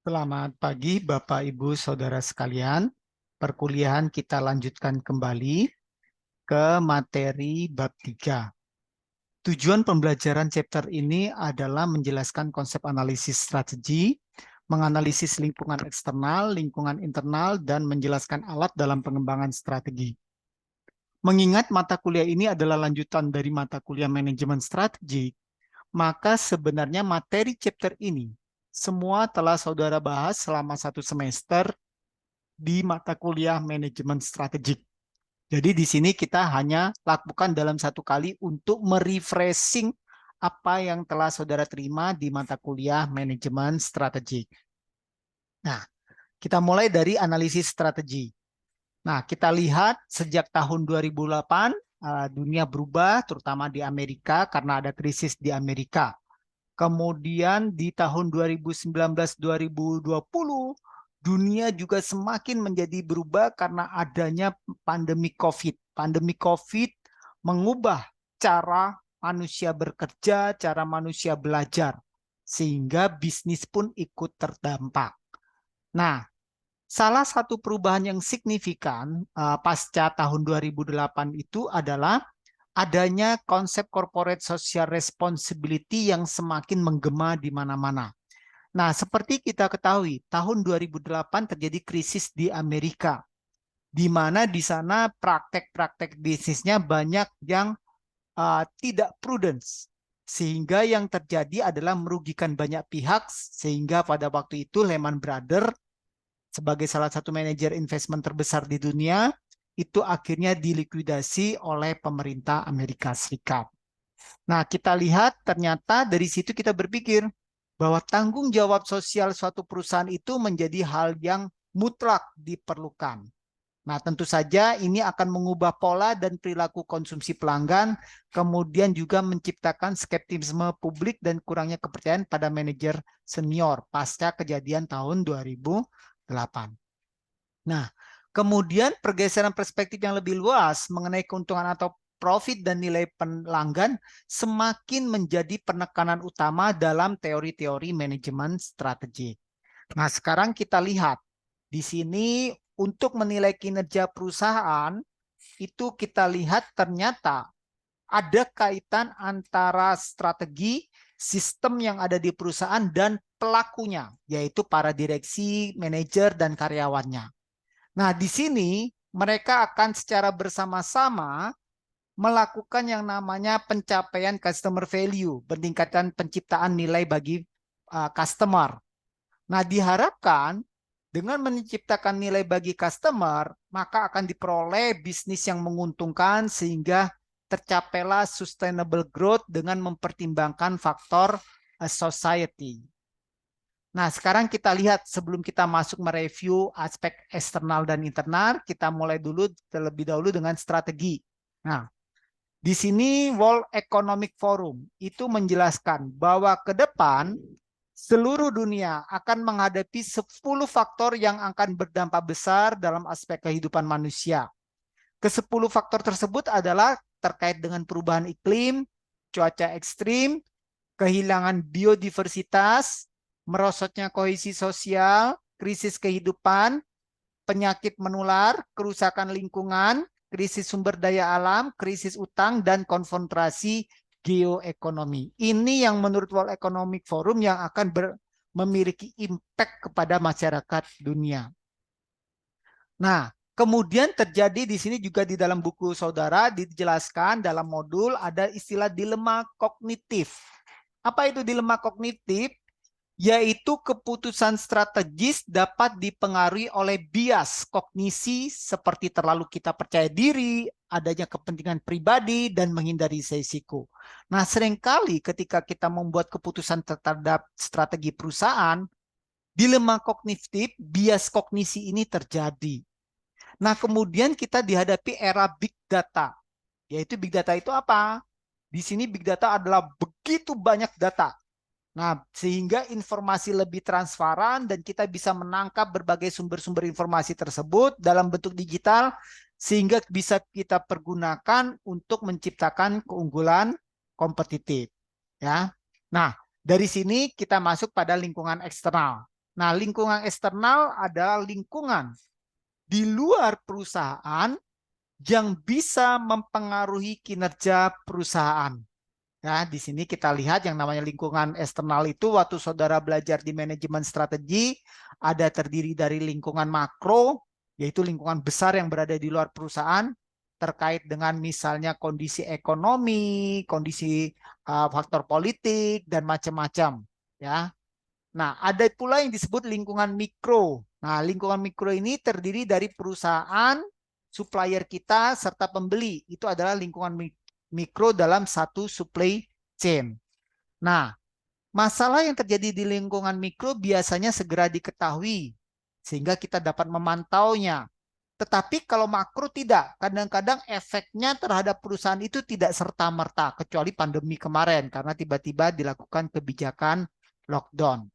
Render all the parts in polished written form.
Selamat pagi Bapak Ibu Saudara sekalian. Perkuliahan kita lanjutkan kembali ke materi bab 3. Tujuan pembelajaran chapter ini adalah menjelaskan konsep analisis strategi, menganalisis lingkungan eksternal, lingkungan internal, dan menjelaskan alat dalam pengembangan strategi. Mengingat mata kuliah ini adalah lanjutan dari mata kuliah manajemen strategi, maka sebenarnya materi chapter ini semua telah saudara bahas selama satu semester di mata kuliah manajemen strategik. Jadi di sini kita hanya lakukan dalam satu kali untuk merefreshing apa yang telah saudara terima di mata kuliah manajemen strategik. Nah, kita mulai dari analisis strategi. Nah, kita lihat sejak tahun 2008 dunia berubah, terutama di Amerika karena ada krisis di Amerika. Kemudian di tahun 2019-2020, dunia juga semakin menjadi berubah karena adanya pandemi COVID. Pandemi COVID mengubah cara manusia bekerja, cara manusia belajar, sehingga bisnis pun ikut terdampak. Nah, salah satu perubahan yang signifikan pasca tahun 2008 itu adalah adanya konsep corporate social responsibility yang semakin menggema di mana-mana. Nah, seperti kita ketahui, tahun 2008 terjadi krisis di Amerika, di mana di sana praktek-praktek bisnisnya banyak yang tidak prudence, sehingga yang terjadi adalah merugikan banyak pihak, sehingga pada waktu itu Lehman Brothers sebagai salah satu manajer investment terbesar di dunia, itu akhirnya dilikuidasi oleh pemerintah Amerika Serikat. Nah, kita lihat ternyata dari situ kita berpikir bahwa tanggung jawab sosial suatu perusahaan itu menjadi hal yang mutlak diperlukan. Nah, tentu saja ini akan mengubah pola dan perilaku konsumsi pelanggan, kemudian juga menciptakan skeptisisme publik dan kurangnya kepercayaan pada manajer senior pasca kejadian tahun 2008. Nah, kemudian pergeseran perspektif yang lebih luas mengenai keuntungan atau profit dan nilai pelanggan semakin menjadi penekanan utama dalam teori-teori manajemen strategi. Nah, sekarang kita lihat di sini untuk menilai kinerja perusahaan itu kita lihat ternyata ada kaitan antara strategi, sistem yang ada di perusahaan dan pelakunya, yaitu para direksi, manajer, dan karyawannya. Nah, di sini mereka akan secara bersama-sama melakukan yang namanya pencapaian customer value, peningkatan penciptaan nilai bagi customer. Nah, diharapkan dengan menciptakan nilai bagi customer, maka akan diperoleh bisnis yang menguntungkan sehingga tercapailah sustainable growth dengan mempertimbangkan faktor society. Nah, sekarang kita lihat sebelum kita masuk mereview aspek eksternal dan internal, kita mulai dulu terlebih dahulu dengan strategi. Nah, di sini World Economic Forum itu menjelaskan bahwa ke depan seluruh dunia akan menghadapi 10 faktor yang akan berdampak besar dalam aspek kehidupan manusia. Ke-10 faktor tersebut adalah terkait dengan perubahan iklim, cuaca ekstrim, kehilangan biodiversitas, merosotnya kohesi sosial, krisis kehidupan, penyakit menular, kerusakan lingkungan, krisis sumber daya alam, krisis utang, dan konfrontasi geoekonomi. Ini yang menurut World Economic Forum yang akan memiliki impact kepada masyarakat dunia. Nah, kemudian terjadi di sini juga di dalam buku saudara dijelaskan dalam modul ada istilah dilema kognitif. Apa itu dilema kognitif? Yaitu keputusan strategis dapat dipengaruhi oleh bias kognisi seperti terlalu kita percaya diri, adanya kepentingan pribadi, dan menghindari risiko. Nah, seringkali ketika kita membuat keputusan terhadap strategi perusahaan, dilema kognitif, bias kognisi ini terjadi. Nah, kemudian kita dihadapi era big data. Yaitu big data itu apa? Di sini big data adalah begitu banyak data. Nah, sehingga informasi lebih transparan dan kita bisa menangkap berbagai sumber-sumber informasi tersebut dalam bentuk digital sehingga bisa kita pergunakan untuk menciptakan keunggulan kompetitif. Ya. Nah, dari sini kita masuk pada lingkungan eksternal. Nah, lingkungan eksternal adalah lingkungan di luar perusahaan yang bisa mempengaruhi kinerja perusahaan. Ya, di sini kita lihat yang namanya lingkungan eksternal itu waktu saudara belajar di manajemen strategi ada terdiri dari lingkungan makro, yaitu lingkungan besar yang berada di luar perusahaan terkait dengan misalnya kondisi ekonomi, kondisi faktor politik dan macam-macam. Ya, nah ada pula yang disebut lingkungan mikro. Nah, lingkungan mikro ini terdiri dari perusahaan, supplier kita serta pembeli. Itu adalah lingkungan mikro dalam satu supply chain. Nah, masalah yang terjadi di lingkungan mikro biasanya segera diketahui sehingga kita dapat memantaunya. Tetapi kalau makro tidak, kadang-kadang efeknya terhadap perusahaan itu tidak serta-merta, kecuali pandemi kemarin karena tiba-tiba dilakukan kebijakan lockdown.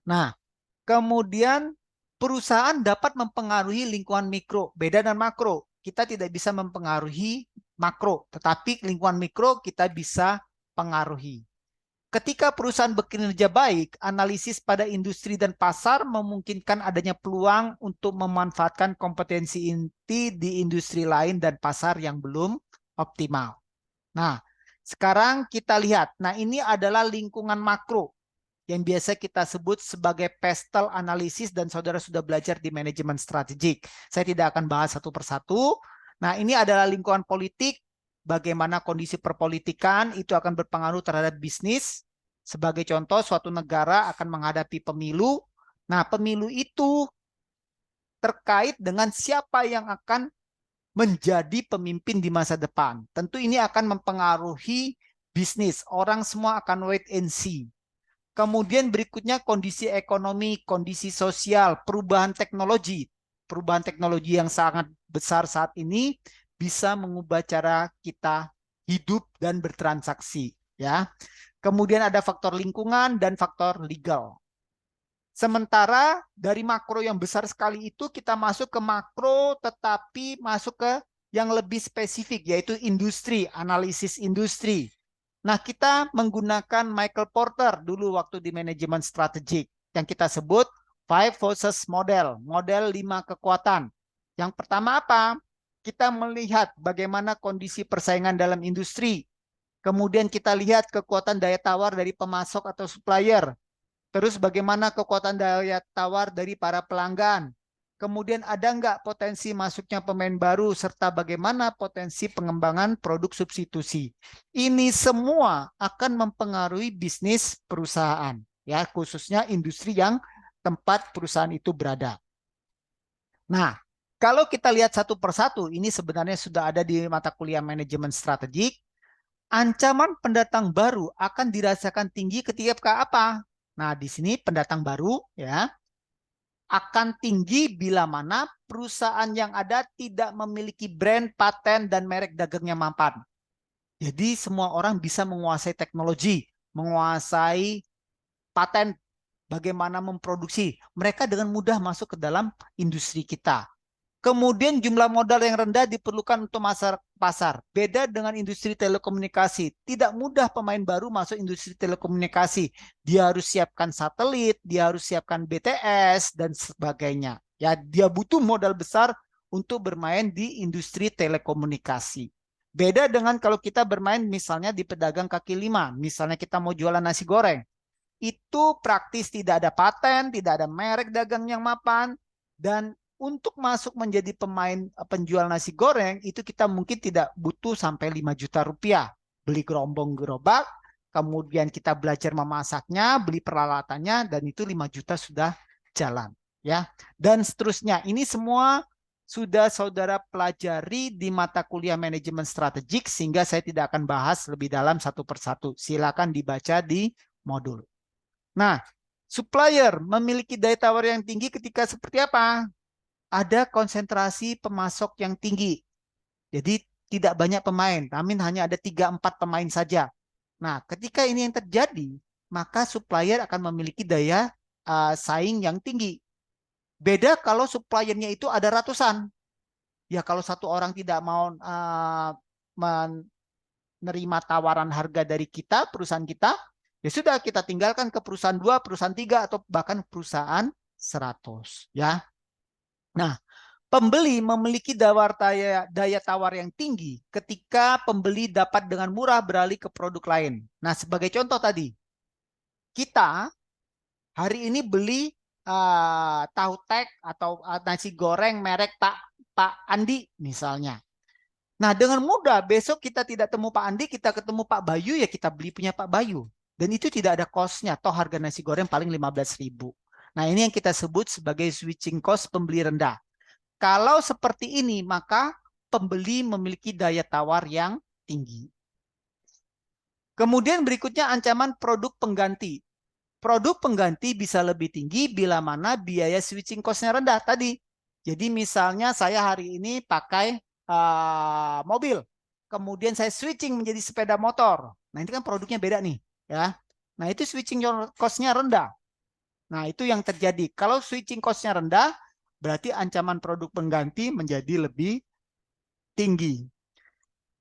Nah, kemudian perusahaan dapat mempengaruhi lingkungan mikro, beda dengan makro. Kita tidak bisa mempengaruhi makro, tetapi lingkungan mikro kita bisa pengaruhi. Ketika perusahaan bekinerja baik, analisis pada industri dan pasar memungkinkan adanya peluang untuk memanfaatkan kompetensi inti di industri lain dan pasar yang belum optimal. Nah, sekarang kita lihat. Nah, ini adalah lingkungan makro yang biasa kita sebut sebagai pestle analisis dan saudara sudah belajar di manajemen strategik. Saya tidak akan bahas satu persatu. Nah, ini adalah lingkungan politik, bagaimana kondisi perpolitikan itu akan berpengaruh terhadap bisnis. Sebagai contoh, suatu negara akan menghadapi pemilu. Nah, pemilu itu terkait dengan siapa yang akan menjadi pemimpin di masa depan. Tentu ini akan mempengaruhi bisnis. Orang semua akan wait and see. Kemudian berikutnya kondisi ekonomi, kondisi sosial, perubahan teknologi. Perubahan teknologi yang sangat besar saat ini bisa mengubah cara kita hidup dan bertransaksi. Ya. Kemudian ada faktor lingkungan dan faktor legal. Sementara dari makro yang besar sekali itu kita masuk ke makro tetapi masuk ke yang lebih spesifik yaitu industri, analisis industri. Nah, kita menggunakan Michael Porter dulu waktu di manajemen strategik yang kita sebut five forces model, model 5 kekuatan. Yang pertama apa? Kita melihat bagaimana kondisi persaingan dalam industri. Kemudian kita lihat kekuatan daya tawar dari pemasok atau supplier. Terus bagaimana kekuatan daya tawar dari para pelanggan. Kemudian ada nggak potensi masuknya pemain baru serta bagaimana potensi pengembangan produk substitusi. Ini semua akan mempengaruhi bisnis perusahaan, ya khususnya industri yang tempat perusahaan itu berada. Nah, kalau kita lihat satu persatu, ini sebenarnya sudah ada di mata kuliah manajemen strategik. Ancaman pendatang baru akan dirasakan tinggi ketika apa? Nah, di sini pendatang baru ya akan tinggi bila mana perusahaan yang ada tidak memiliki brand, paten, dan merek dagang yang mapan. Jadi semua orang bisa menguasai teknologi, menguasai paten, bagaimana memproduksi. Mereka dengan mudah masuk ke dalam industri kita. Kemudian jumlah modal yang rendah diperlukan untuk pasar. Beda dengan industri telekomunikasi. Tidak mudah pemain baru masuk industri telekomunikasi. Dia harus siapkan satelit, dia harus siapkan BTS, dan sebagainya. Ya, dia butuh modal besar untuk bermain di industri telekomunikasi. Beda dengan kalau kita bermain misalnya di pedagang kaki lima. Misalnya kita mau jualan nasi goreng. Itu praktis tidak ada paten, tidak ada merek dagang yang mapan, dan untuk masuk menjadi pemain penjual nasi goreng itu kita mungkin tidak butuh sampai 5 juta rupiah. Beli gerombong gerobak, kemudian kita belajar memasaknya, beli peralatannya dan itu 5 juta sudah jalan, ya. Dan seterusnya. Ini semua sudah saudara pelajari di mata kuliah manajemen strategik sehingga saya tidak akan bahas lebih dalam satu persatu. Silakan dibaca di modul. Nah, supplier memiliki daya tawar yang tinggi ketika seperti apa? Ada konsentrasi pemasok yang tinggi. Jadi tidak banyak pemain, namun hanya ada 3-4 pemain saja. Nah, ketika ini yang terjadi, maka supplier akan memiliki daya saing yang tinggi. Beda kalau suppliernya itu ada ratusan. Ya kalau satu orang tidak mau menerima tawaran harga dari kita, perusahaan kita, Ya sudah, kita tinggalkan ke perusahaan 2, perusahaan 3, atau bahkan perusahaan 100. Ya. Nah, pembeli memiliki daya tawar yang tinggi ketika pembeli dapat dengan murah beralih ke produk lain. Nah, sebagai contoh tadi, kita hari ini beli tahu tek atau nasi goreng merek Pak Andi misalnya. Nah, dengan mudah besok kita tidak temu Pak Andi, kita ketemu Pak Bayu, ya kita beli punya Pak Bayu. Dan itu tidak ada cost-nya, toh harga nasi goreng paling 15.000. Nah, ini yang kita sebut sebagai switching cost pembeli rendah. Kalau seperti ini, maka pembeli memiliki daya tawar yang tinggi. Kemudian berikutnya ancaman produk pengganti. Produk pengganti bisa lebih tinggi bila mana biaya switching cost-nya rendah tadi. Jadi misalnya saya hari ini pakai mobil, kemudian saya switching menjadi sepeda motor. Nah, ini kan produknya beda nih, ya. Nah, itu switching cost-nya rendah. Nah, itu yang terjadi. Kalau switching cost-nya rendah, berarti ancaman produk pengganti menjadi lebih tinggi.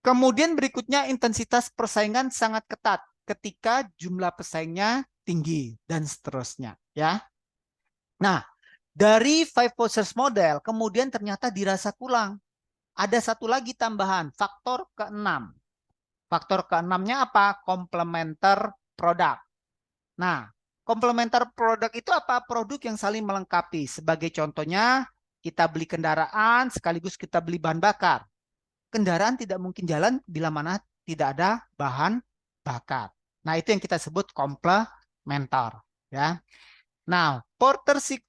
Kemudian berikutnya intensitas persaingan sangat ketat ketika jumlah pesaingnya tinggi dan seterusnya, ya. Nah, dari five forces model kemudian ternyata dirasa kurang. Ada satu lagi tambahan, faktor keenam. Faktor keenamnya apa? Komplementer produk. Nah, komplementer produk itu apa? Produk yang saling melengkapi. Sebagai contohnya, kita beli kendaraan sekaligus kita beli bahan bakar. Kendaraan tidak mungkin jalan bila mana tidak ada bahan bakar. Nah, itu yang kita sebut komplementer, ya. Nah, Porter Six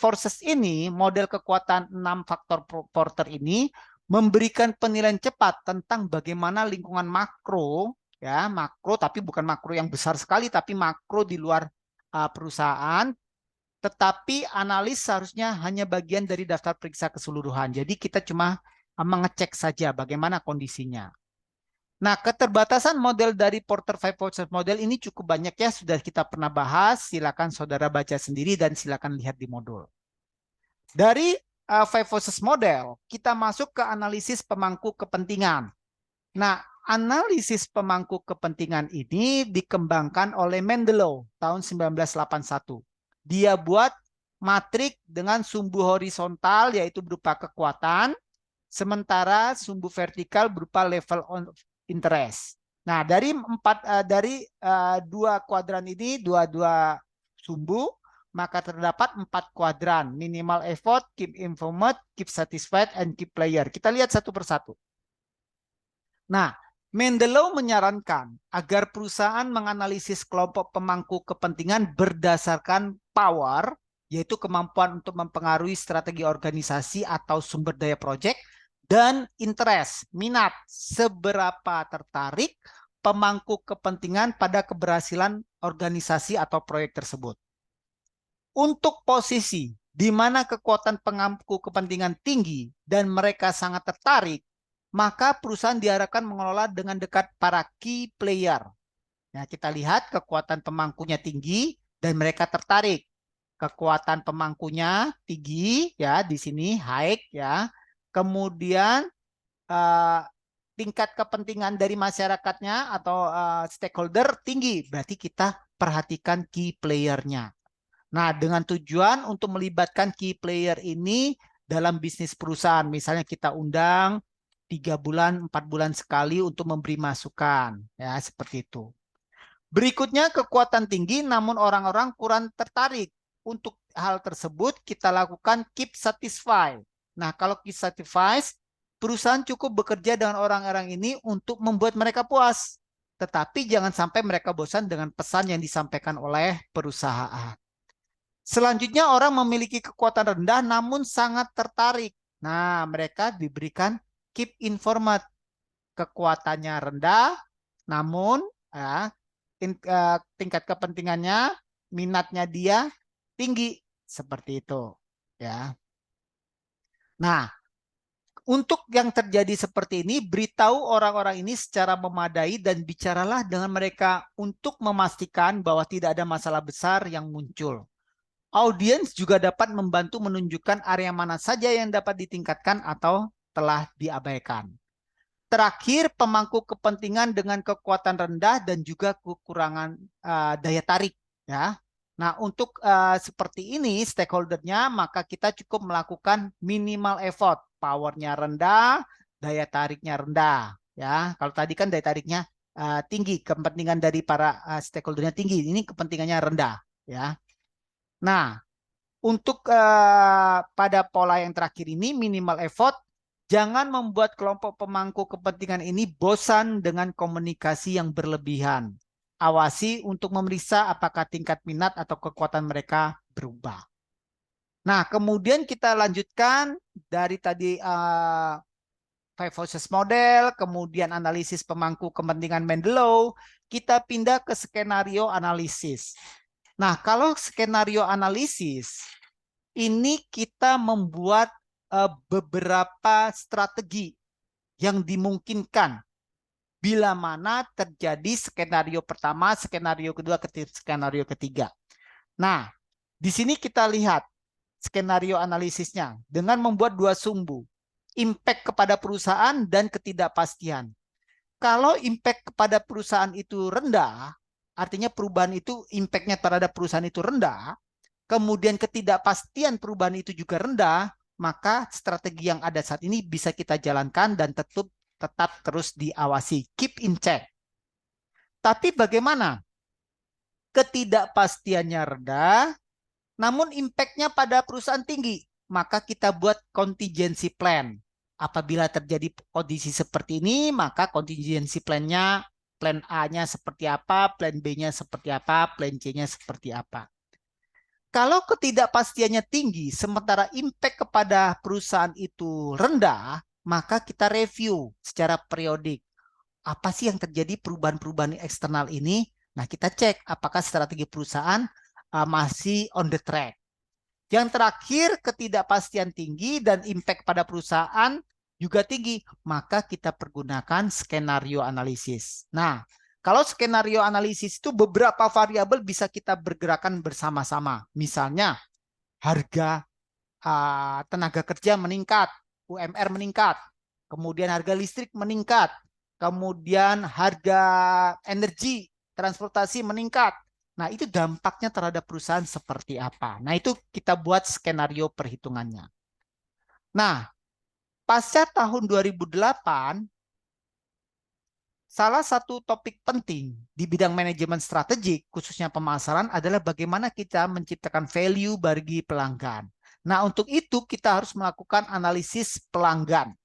Forces ini, model kekuatan 6 faktor Porter ini memberikan penilaian cepat tentang bagaimana lingkungan makro, ya, makro tapi bukan makro yang besar sekali, tapi makro di luar perusahaan. Tetapi analis seharusnya hanya bagian dari daftar periksa keseluruhan. Jadi kita cuma mengecek saja bagaimana kondisinya. Nah, keterbatasan model dari Porter Five Forces model ini cukup banyak ya, sudah kita pernah bahas. Silakan saudara baca sendiri dan silakan lihat di modul. Dari Five Forces model, kita masuk ke analisis pemangku kepentingan. Nah, analisis pemangku kepentingan ini dikembangkan oleh Mendelow tahun 1981. Dia buat matrik dengan sumbu horizontal yaitu berupa kekuatan, sementara sumbu vertikal berupa level of interest. Nah, dari dua kuadran ini, dua sumbu, maka terdapat 4 kuadran: minimal effort, keep informed, keep satisfied, and keep player. Kita lihat satu persatu. Nah, Mendelow menyarankan agar perusahaan menganalisis kelompok pemangku kepentingan berdasarkan power, yaitu kemampuan untuk mempengaruhi strategi organisasi atau sumber daya proyek, dan interest, minat, seberapa tertarik pemangku kepentingan pada keberhasilan organisasi atau proyek tersebut. Untuk posisi di mana kekuatan pemangku kepentingan tinggi dan mereka sangat tertarik, maka perusahaan diharapkan mengelola dengan dekat para key player. Nah, kita lihat kekuatan pemangkunya tinggi dan mereka tertarik. Kekuatan pemangkunya tinggi, ya, di sini high, ya. Kemudian tingkat kepentingan dari masyarakatnya atau stakeholder tinggi, berarti kita perhatikan key player-nya. Nah, dengan tujuan untuk melibatkan key player ini dalam bisnis perusahaan, misalnya kita undang 3 bulan, 4 bulan sekali untuk memberi masukan, ya seperti itu. Berikutnya kekuatan tinggi, namun orang-orang kurang tertarik. Untuk hal tersebut kita lakukan keep satisfied. Nah, kalau keep satisfied, perusahaan cukup bekerja dengan orang-orang ini untuk membuat mereka puas. Tetapi jangan sampai mereka bosan dengan pesan yang disampaikan oleh perusahaan. Selanjutnya orang memiliki kekuatan rendah namun sangat tertarik. Nah, mereka diberikan keep informed. Kekuatannya rendah namun tingkat kepentingannya, minatnya dia tinggi, seperti itu, ya. Nah, untuk yang terjadi seperti ini, beritahu orang-orang ini secara memadai dan bicaralah dengan mereka untuk memastikan bahwa tidak ada masalah besar yang muncul. Audiens juga dapat membantu menunjukkan area mana saja yang dapat ditingkatkan atau telah diabaikan. Terakhir, pemangku kepentingan dengan kekuatan rendah dan juga kekurangan daya tarik. Ya. Nah, untuk seperti ini stakeholdernya, maka kita cukup melakukan minimal effort. Powernya rendah, daya tariknya rendah. Ya, kalau tadi kan daya tariknya tinggi, kepentingan dari para stakeholdernya tinggi. Ini kepentingannya rendah. Ya. Nah, untuk pada pola yang terakhir ini minimal effort, jangan membuat kelompok pemangku kepentingan ini bosan dengan komunikasi yang berlebihan. Awasi untuk memeriksa apakah tingkat minat atau kekuatan mereka berubah. Nah, kemudian kita lanjutkan dari tadi Five Forces Model, kemudian analisis pemangku kepentingan Mendelow, kita pindah ke skenario analisis. Nah, kalau skenario analisis, ini kita membuat beberapa strategi yang dimungkinkan bila mana terjadi skenario pertama, skenario kedua, skenario ketiga. Nah, di sini kita lihat skenario analisisnya dengan membuat dua sumbu, impact kepada perusahaan dan ketidakpastian. Kalau impact kepada perusahaan itu rendah, artinya perubahan itu impact-nya terhadap perusahaan itu rendah, kemudian ketidakpastian perubahan itu juga rendah, maka strategi yang ada saat ini bisa kita jalankan dan tetap terus diawasi, keep in check. Tapi bagaimana? Ketidakpastiannya rendah, namun impact-nya pada perusahaan tinggi, maka kita buat contingency plan. Apabila terjadi kondisi seperti ini, maka contingency plan-nya, plan A-nya seperti apa, plan B-nya seperti apa, plan C-nya seperti apa. Kalau ketidakpastiannya tinggi, sementara impact kepada perusahaan itu rendah, maka kita review secara periodik. Apa sih yang terjadi perubahan-perubahan eksternal ini? Nah, kita cek apakah strategi perusahaan masih on the track. Yang terakhir, ketidakpastian tinggi dan impact pada perusahaan juga tinggi, maka kita pergunakan skenario analisis. Nah, kalau skenario analisis itu beberapa variabel bisa kita bergerakan bersama-sama. Misalnya, harga tenaga kerja meningkat, UMR meningkat, kemudian harga listrik meningkat, kemudian harga energi, transportasi meningkat. Nah, itu dampaknya terhadap perusahaan seperti apa. Nah, itu kita buat skenario perhitungannya. Nah, pasca tahun 2008, salah satu topik penting di bidang manajemen strategik, khususnya pemasaran, adalah bagaimana kita menciptakan value bagi pelanggan. Nah, untuk itu kita harus melakukan analisis pelanggan.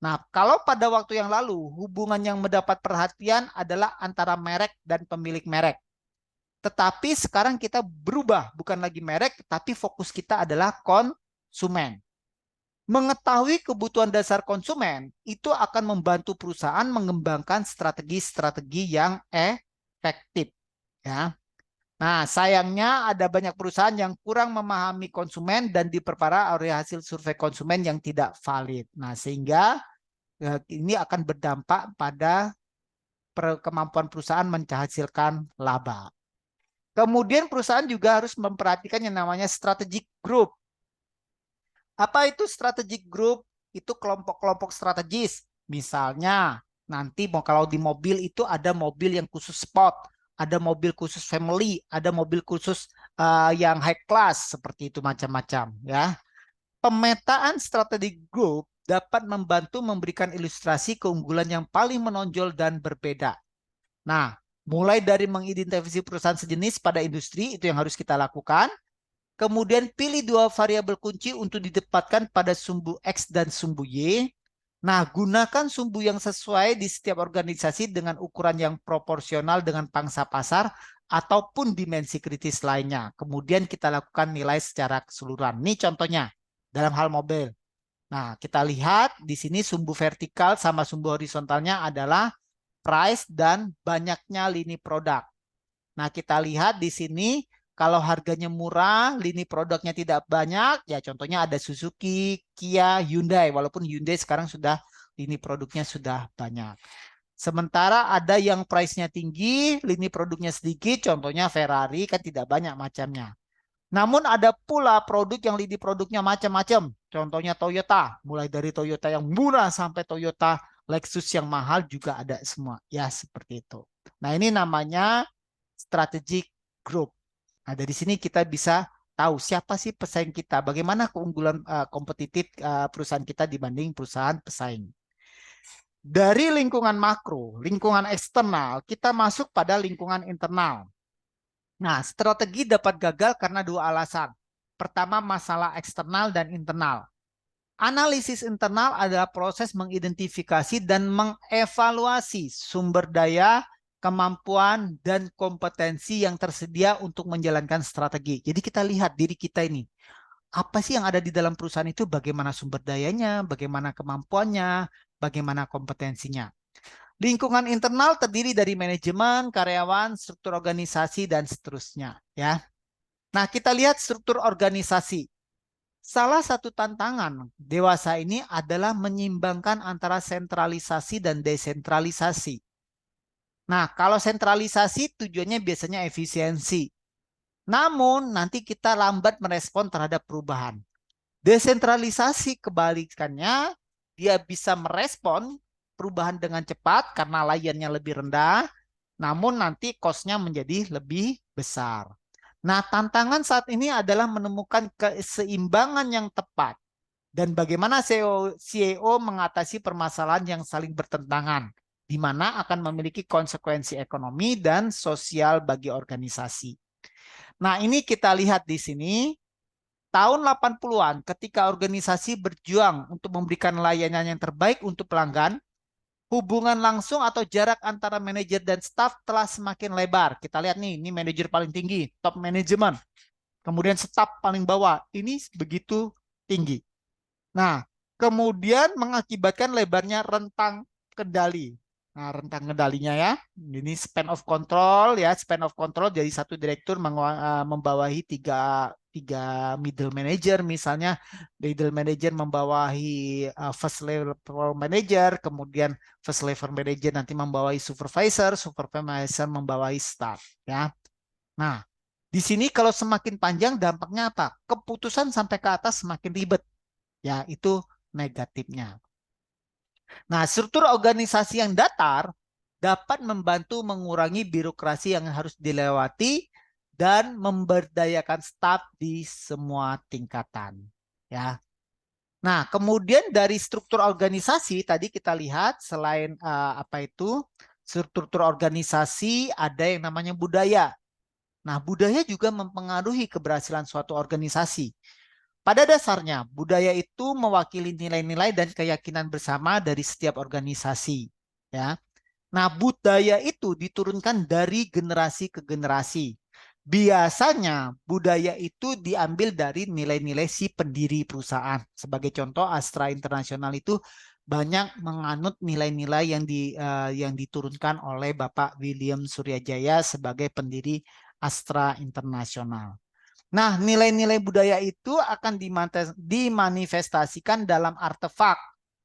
Nah, kalau pada waktu yang lalu hubungan yang mendapat perhatian adalah antara merek dan pemilik merek. Tetapi sekarang kita berubah, bukan lagi merek, tapi fokus kita adalah konsumen. Mengetahui kebutuhan dasar konsumen itu akan membantu perusahaan mengembangkan strategi-strategi yang efektif. Ya. Nah, sayangnya ada banyak perusahaan yang kurang memahami konsumen dan diperparah oleh hasil survei konsumen yang tidak valid. Nah, sehingga ini akan berdampak pada kemampuan perusahaan menghasilkan laba. Kemudian perusahaan juga harus memperhatikan yang namanya strategic group. Apa itu strategic group? Itu kelompok-kelompok strategis. Misalnya, nanti kalau di mobil itu ada mobil yang khusus sport, ada mobil khusus family, ada mobil khusus yang high class, seperti itu macam-macam. Ya, pemetaan strategic group dapat membantu memberikan ilustrasi keunggulan yang paling menonjol dan berbeda. Nah, mulai dari mengidentifikasi perusahaan sejenis pada industri, itu yang harus kita lakukan. Kemudian pilih dua variabel kunci untuk ditempatkan pada sumbu X dan sumbu Y. Nah, gunakan sumbu yang sesuai di setiap organisasi dengan ukuran yang proporsional dengan pangsa pasar ataupun dimensi kritis lainnya. Kemudian kita lakukan nilai secara keseluruhan. Ini contohnya dalam hal mobil. Nah, kita lihat di sini sumbu vertikal sama sumbu horizontalnya adalah price dan banyaknya lini produk. Nah, kita lihat di sini kalau harganya murah, lini produknya tidak banyak, ya contohnya ada Suzuki, Kia, Hyundai. Walaupun Hyundai sekarang sudah lini produknya sudah banyak. Sementara ada yang price-nya tinggi, lini produknya sedikit, contohnya Ferrari kan tidak banyak macamnya. Namun ada pula produk yang lini produknya macam-macam. Contohnya Toyota, mulai dari Toyota yang murah sampai Toyota Lexus yang mahal juga ada semua. Ya, seperti itu. Nah, ini namanya strategic group. Nah, dari sini kita bisa tahu siapa sih pesaing kita, bagaimana keunggulan kompetitif perusahaan kita dibanding perusahaan pesaing. Dari lingkungan makro, lingkungan eksternal, kita masuk pada lingkungan internal. Nah, strategi dapat gagal karena dua alasan. Pertama, masalah eksternal dan internal. Analisis internal adalah proses mengidentifikasi dan mengevaluasi sumber daya, kemampuan, dan kompetensi yang tersedia untuk menjalankan strategi. Jadi kita lihat diri kita ini. Apa sih yang ada di dalam perusahaan itu? Bagaimana sumber dayanya, bagaimana kemampuannya, bagaimana kompetensinya. Lingkungan internal terdiri dari manajemen, karyawan, struktur organisasi, dan seterusnya. Ya. Nah, kita lihat struktur organisasi. Salah satu tantangan dewasa ini adalah menyimbangkan antara sentralisasi dan desentralisasi. Nah, kalau sentralisasi tujuannya biasanya efisiensi. Namun, nanti kita lambat merespon terhadap perubahan. Desentralisasi kebalikannya, dia bisa merespon perubahan dengan cepat karena layarnya lebih rendah, namun nanti cost-nya menjadi lebih besar. Nah, tantangan saat ini adalah menemukan keseimbangan yang tepat dan bagaimana CEO mengatasi permasalahan yang saling bertentangan, di mana akan memiliki konsekuensi ekonomi dan sosial bagi organisasi. Nah, ini kita lihat di sini. Tahun 80-an ketika organisasi berjuang untuk memberikan layanan yang terbaik untuk pelanggan, hubungan langsung atau jarak antara manajer dan staf telah semakin lebar. Kita lihat nih, ini manajer paling tinggi, top management. Kemudian staf paling bawah, ini begitu tinggi. Nah, kemudian mengakibatkan lebarnya rentang kendali. Nah, rentang kendalinya ya, ini span of control ya, span of control jadi satu direktur membawahi tiga middle manager, misalnya middle manager membawahi first level manager, kemudian first level manager nanti membawahi supervisor, supervisor membawahi staff ya. Nah, di sini kalau semakin panjang dampaknya apa? Keputusan sampai ke atas semakin ribet. Ya, itu negatifnya. Nah, struktur organisasi yang datar dapat membantu mengurangi birokrasi yang harus dilewati dan memberdayakan staf di semua tingkatan. Ya. Nah, kemudian dari struktur organisasi tadi kita lihat selain apa itu struktur organisasi ada yang namanya budaya. Nah, budaya juga mempengaruhi keberhasilan suatu organisasi. Pada dasarnya, budaya itu mewakili nilai-nilai dan keyakinan bersama dari setiap organisasi. Ya. Nah, budaya itu diturunkan dari generasi ke generasi. Biasanya budaya itu diambil dari nilai-nilai si pendiri perusahaan. Sebagai contoh, Astra International itu banyak menganut nilai-nilai yang diturunkan oleh Bapak William Suryajaya sebagai pendiri Astra International. Nah, nilai-nilai budaya itu akan dimanifestasikan dalam artefak,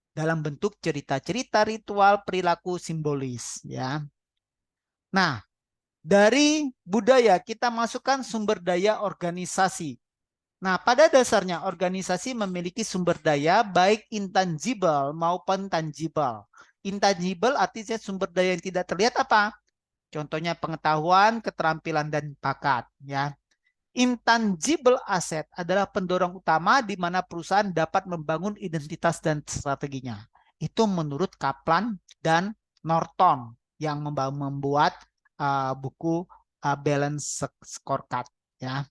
dalam bentuk cerita-cerita, ritual, perilaku simbolis. Ya. Nah, dari budaya kita masukkan sumber daya organisasi. Nah, pada dasarnya organisasi memiliki sumber daya baik intangible maupun tangible. Intangible artinya sumber daya yang tidak terlihat apa? Contohnya pengetahuan, keterampilan, dan bakat. Ya. Intangible asset adalah pendorong utama di mana perusahaan dapat membangun identitas dan strateginya. Itu menurut Kaplan dan Norton yang membuat buku Balance Scorecard. Ya.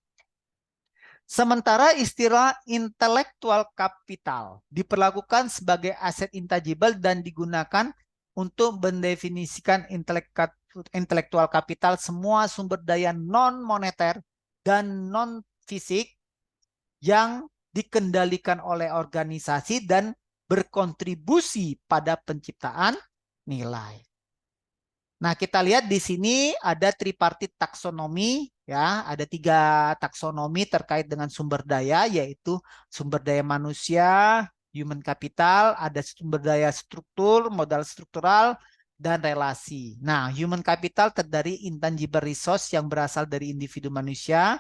Sementara istilah intellectual capital diperlakukan sebagai aset intangible dan digunakan untuk mendefinisikan intellectual capital semua sumber daya non-moneter dan non-fisik yang dikendalikan oleh organisasi dan berkontribusi pada penciptaan nilai. Nah, kita lihat di sini ada tripartit taksonomi, ya, ada 3 taksonomi terkait dengan sumber daya, yaitu sumber daya manusia, human capital, ada sumber daya struktur, modal struktural, dan relasi. Nah, human capital terdiri intangible resource yang berasal dari individu manusia,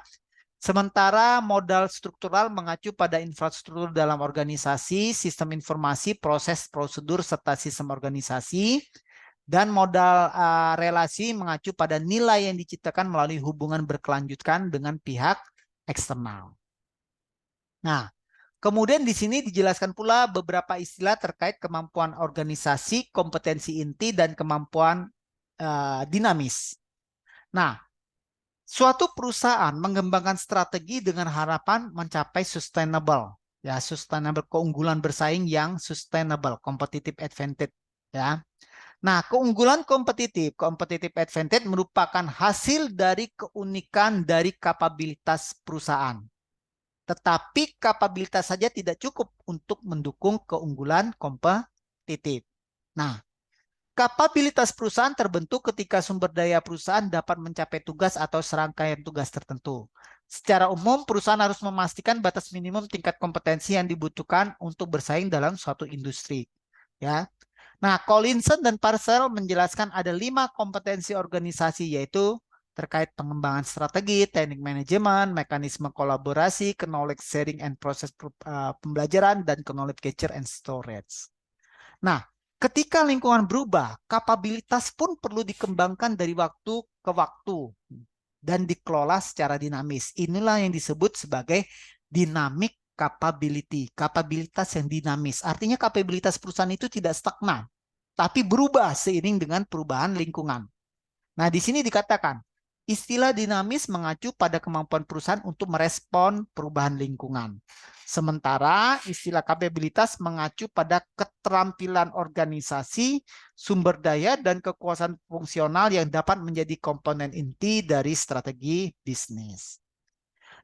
Sementara modal struktural mengacu pada infrastruktur dalam organisasi, sistem informasi, proses, prosedur, serta sistem organisasi. Dan modal relasi mengacu pada nilai yang diciptakan melalui hubungan berkelanjutan dengan pihak eksternal. Nah, kemudian di sini dijelaskan pula beberapa istilah terkait kemampuan organisasi, kompetensi inti, dan kemampuan dinamis. Nah, suatu perusahaan mengembangkan strategi dengan harapan mencapai sustainable, ya, sustainable, keunggulan bersaing yang sustainable, competitive advantage, ya. Nah, keunggulan competitive advantage merupakan hasil dari keunikan dari kapabilitas perusahaan. Tetapi kapabilitas saja tidak cukup untuk mendukung keunggulan kompetitif. Nah, kapabilitas perusahaan terbentuk ketika sumber daya perusahaan dapat mencapai tugas atau serangkaian tugas tertentu. Secara umum, perusahaan harus memastikan batas minimum tingkat kompetensi yang dibutuhkan untuk bersaing dalam suatu industri. Ya, nah, Collinson dan Parcell menjelaskan ada 5 kompetensi organisasi, yaitu terkait pengembangan strategi, teknik manajemen, mekanisme kolaborasi, knowledge sharing and proses pembelajaran, dan knowledge capture and storage. Nah, ketika lingkungan berubah, kapabilitas pun perlu dikembangkan dari waktu ke waktu dan dikelola secara dinamis. Inilah yang disebut sebagai dynamic capability, kapabilitas yang dinamis. Artinya kapabilitas perusahaan itu tidak stagnan, tapi berubah seiring dengan perubahan lingkungan. Nah, di sini dikatakan, istilah dinamis mengacu pada kemampuan perusahaan untuk merespon perubahan lingkungan. Sementara istilah kapabilitas mengacu pada keterampilan organisasi, sumber daya, dan kekuasaan fungsional yang dapat menjadi komponen inti dari strategi bisnis.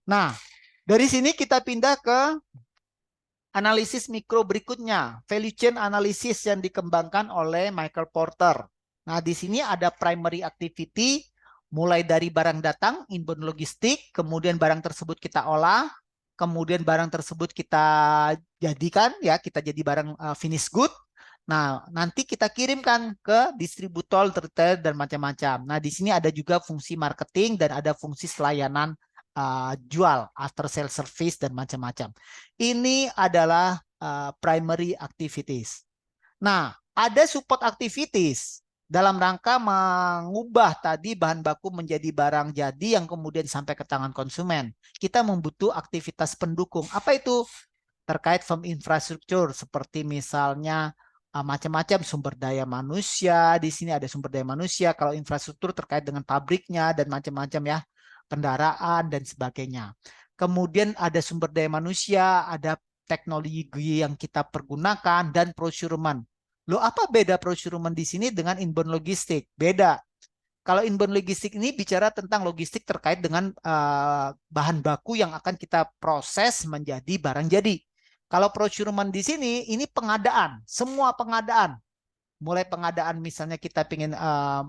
Nah, dari sini kita pindah ke analisis mikro berikutnya, value chain analysis yang dikembangkan oleh Michael Porter. Nah, di sini ada primary activity, mulai dari barang datang, inbound logistik, kemudian barang tersebut kita olah, kemudian barang tersebut kita jadikan, ya, kita jadi barang finished good. Nah, nanti kita kirimkan ke distributor, retail, dan macam-macam. Nah, di sini ada juga fungsi marketing dan ada fungsi layanan jual, after sale service, dan macam-macam. Ini adalah primary activities. Nah, ada support activities dalam rangka mengubah tadi bahan baku menjadi barang jadi yang kemudian sampai ke tangan konsumen. Kita membutuhkan aktivitas pendukung. Apa itu? Terkait firm infrastruktur, seperti misalnya macam-macam sumber daya manusia. Di sini ada sumber daya manusia. Kalau infrastruktur terkait dengan pabriknya dan macam-macam, ya, kendaraan dan sebagainya. Kemudian ada sumber daya manusia, ada teknologi yang kita pergunakan, dan procurement. Loh, apa beda procurement di sini dengan inbound logistik? Beda. Kalau inbound logistik ini bicara tentang logistik terkait dengan bahan baku yang akan kita proses menjadi barang jadi. Kalau procurement di sini, ini pengadaan, semua pengadaan. Mulai pengadaan, misalnya kita ingin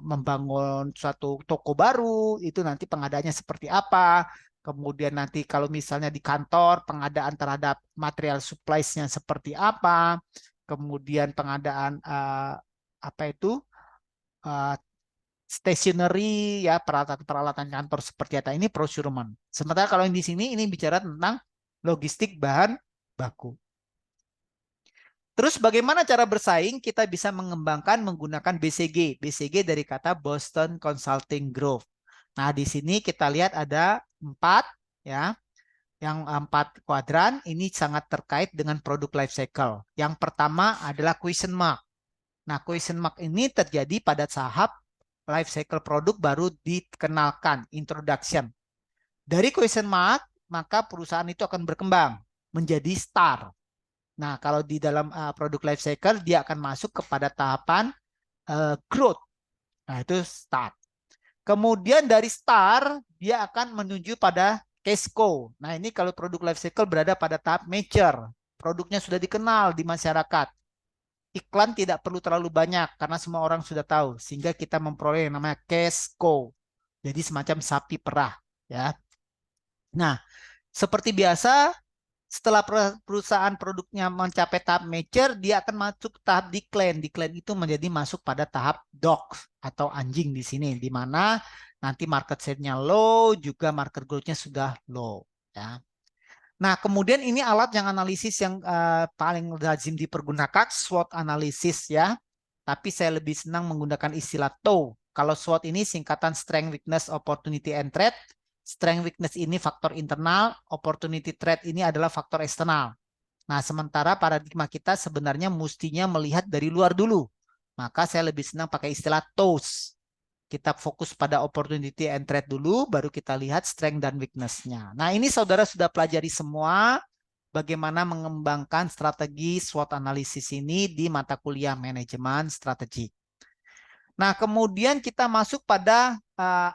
membangun suatu toko baru, itu nanti pengadaannya seperti apa. Kemudian nanti kalau misalnya di kantor, pengadaan terhadap material supplies-nya seperti apa. Kemudian pengadaan apa itu stationery, ya, peralatan-peralatan kantor seperti apa, ini procurement. Sementara kalau yang di sini ini bicara tentang logistik bahan baku. Terus bagaimana cara bersaing? Kita bisa mengembangkan menggunakan BCG. BCG dari kata Boston Consulting Group. Nah, di sini kita lihat ada 4, ya. Yang 4 kuadran ini sangat terkait dengan produk life cycle. Yang pertama adalah question mark. Nah, question mark ini terjadi pada tahap life cycle produk baru dikenalkan, introduction. Dari question mark, maka perusahaan itu akan berkembang menjadi star. Nah, kalau di dalam produk life cycle, dia akan masuk kepada tahapan growth. Nah, itu start. Kemudian dari star, dia akan menuju pada cash cow. Nah, ini kalau produk life cycle berada pada tahap mature. Produknya sudah dikenal di masyarakat. Iklan tidak perlu terlalu banyak karena semua orang sudah tahu. Sehingga kita memperoleh yang namanya cash cow. Jadi semacam sapi perah, ya. Nah, seperti biasa, setelah perusahaan produknya mencapai tahap mature, dia akan masuk tahap decline. Decline itu menjadi masuk pada tahap dog atau anjing di sini, di mana Nanti market share-nya low, juga market growth-nya sudah low. Ya. Nah, kemudian ini alat yang analisis yang paling lazim dipergunakan, SWOT analisis ya. Tapi saya lebih senang menggunakan istilah TOW. Kalau SWOT ini singkatan Strength, Weakness, Opportunity, and Threat. Strength, Weakness ini faktor internal, Opportunity, Threat ini adalah faktor eksternal. Nah, sementara paradigma kita sebenarnya mestinya melihat dari luar dulu. Maka saya lebih senang pakai istilah TOWS. Kita fokus pada opportunity and threat dulu, baru kita lihat strength dan weakness-nya. Nah, ini saudara sudah pelajari semua bagaimana mengembangkan strategi SWOT analisis ini di mata kuliah manajemen strategi. Nah, kemudian kita masuk pada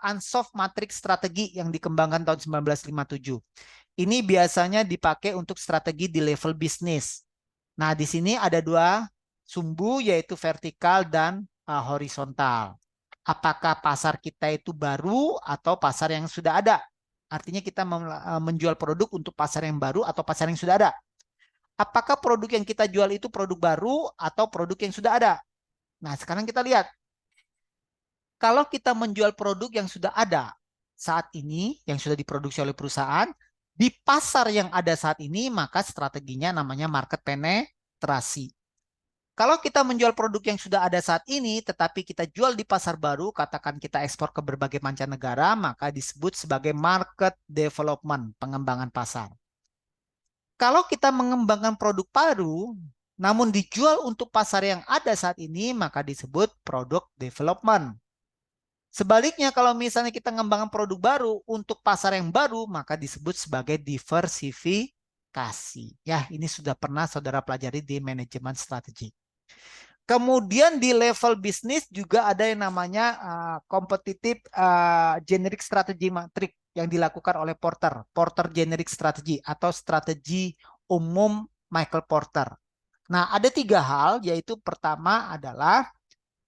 unsolved matrix strategi yang dikembangkan tahun 1957. Ini biasanya dipakai untuk strategi di level bisnis. Nah, di sini ada dua sumbu, yaitu vertikal dan horizontal. Apakah pasar kita itu baru atau pasar yang sudah ada? Artinya kita menjual produk untuk pasar yang baru atau pasar yang sudah ada. Apakah produk yang kita jual itu produk baru atau produk yang sudah ada? Nah, sekarang kita lihat. Kalau kita menjual produk yang sudah ada saat ini, yang sudah diproduksi oleh perusahaan, di pasar yang ada saat ini, maka strateginya namanya market penetrasi. Kalau kita menjual produk yang sudah ada saat ini, tetapi kita jual di pasar baru, katakan kita ekspor ke berbagai mancanegara, maka disebut sebagai market development, pengembangan pasar. Kalau kita mengembangkan produk baru, namun dijual untuk pasar yang ada saat ini, maka disebut product development. Sebaliknya, kalau misalnya kita mengembangkan produk baru untuk pasar yang baru, maka disebut sebagai diversifikasi. Ya, ini sudah pernah saudara pelajari di manajemen strategi. Kemudian di level bisnis juga ada yang namanya competitive generic strategy matrix yang dilakukan oleh Porter. Porter generic strategy atau strategi umum Michael Porter. Nah, ada tiga hal, yaitu pertama adalah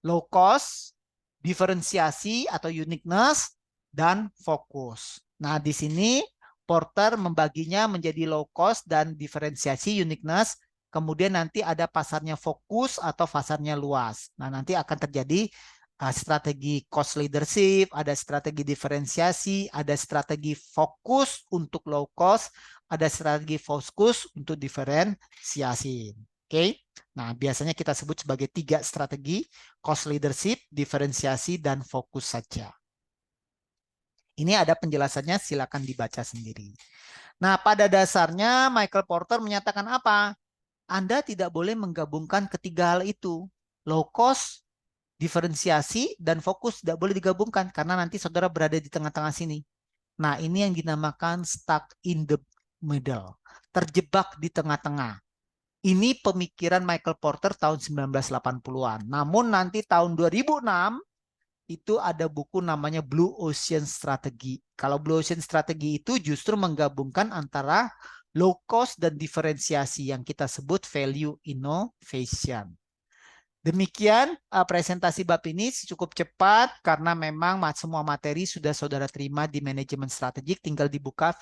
low cost, diferensiasi atau uniqueness, dan fokus. Nah, di sini Porter membaginya menjadi low cost dan diferensiasi uniqueness. Kemudian nanti ada pasarnya fokus atau pasarnya luas. Nah, nanti akan terjadi strategi cost leadership, ada strategi diferensiasi, ada strategi fokus untuk low cost, ada strategi fokus untuk diferensiasi. Oke. Nah, biasanya kita sebut sebagai 3 strategi, cost leadership, diferensiasi, dan fokus saja. Ini ada penjelasannya, silakan dibaca sendiri. Nah, pada dasarnya Michael Porter menyatakan apa? Anda tidak boleh menggabungkan ketiga hal itu. Low cost, diferensiasi, dan fokus tidak boleh digabungkan karena nanti saudara berada di tengah-tengah sini. Nah, ini yang dinamakan stuck in the middle. Terjebak di tengah-tengah. Ini pemikiran Michael Porter tahun 1980-an. Namun nanti tahun 2006 itu ada buku namanya Blue Ocean Strategy. Kalau Blue Ocean Strategy itu justru menggabungkan antara low cost dan diferensiasi yang kita sebut value innovation. Demikian presentasi bab ini cukup cepat karena memang semua materi sudah saudara terima di manajemen strategik, tinggal dibuka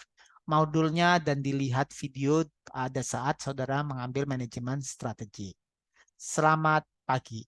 modulnya dan dilihat video ada saat saudara mengambil manajemen strategi. Selamat pagi.